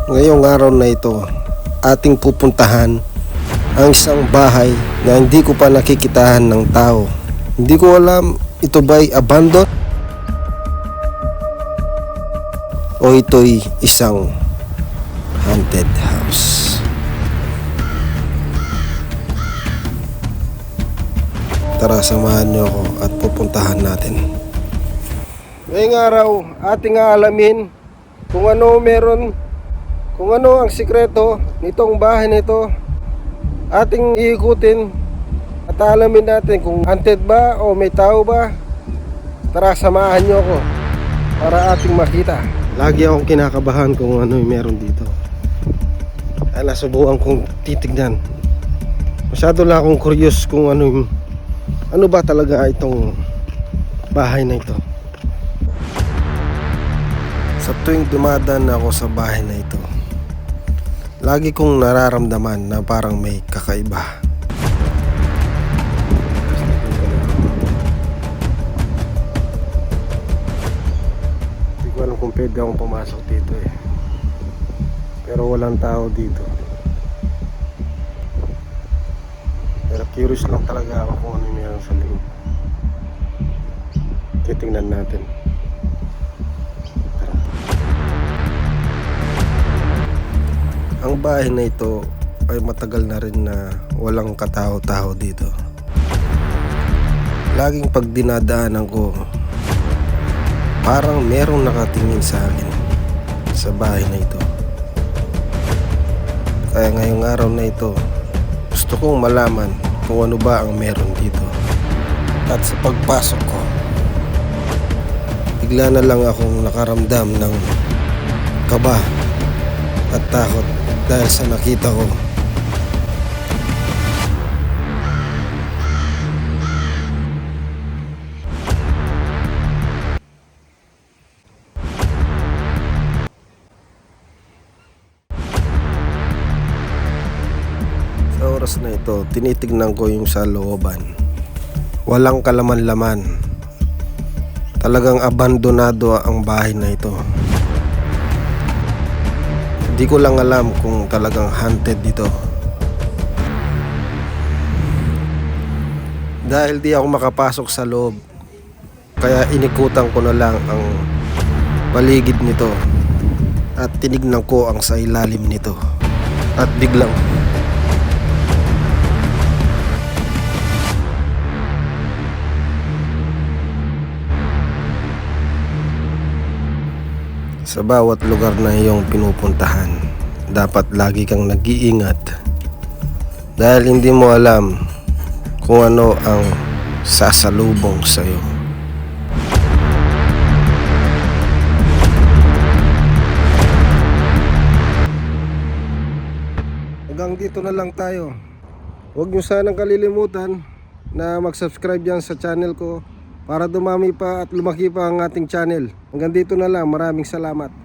Ngayong araw na ito, ating pupuntahan ang isang bahay na hindi ko pa nakikitahan ng tao. Hindi ko alam ito ba'y abandoned o ito'y isang haunted house. Tara, samahan niyo ako at pupuntahan natin. Ngayong araw, ating aalamin kung ano meron, kung ano ang sikreto nitong bahay nito. Ating iikutin at alamin natin kung haunted ba o may tao ba. Tara, samahan niyo ako para ating makita. Lagi akong kinakabahan kung ano yung meron dito. Ay, nasubukan kong titignan. Masyado lang akong curious kung ano ba talaga itong bahay na ito. Sa tuwing dumadaan ako sa bahay na ito, lagi kong nararamdaman na parang may kakaiba. Hindi ko alam kung pwede akong pumasok dito eh. Pero walang tao dito. Pero curious lang talaga ako kung ano meron sa loob. Titingnan natin. Ang bahay na ito ay matagal na rin na walang katao-tao dito. Laging pag dinadaanan ko, parang merong nakatingin sa akin sa bahay na ito. Kaya ngayong araw na ito, gusto kong malaman kung ano ba ang meron dito. At sa pagpasok ko, bigla na lang akong nakaramdam ng kaba at takot dahil sa nakita ko. Sa oras na ito, tinitignan ko yung sa looban. Walang kalaman-laman. Talagang abandonado ang bahay na ito. Hindi ko lang alam kung talagang haunted dito. Dahil di ako makapasok sa loob, kaya inikutan ko na lang ang paligid nito at tinignan ko ang sa ilalim nito. At biglang sa bawat lugar na iyong pinupuntahan, dapat lagi kang nag-iingat dahil hindi mo alam kung ano ang sasalubong sa iyo. Hanggang dito na lang tayo. Huwag niyo sanang kalilimutan na mag-subscribe dyan sa channel ko para dumami pa at lumaki pa ang ating channel. Hanggang dito na lang. Maraming salamat.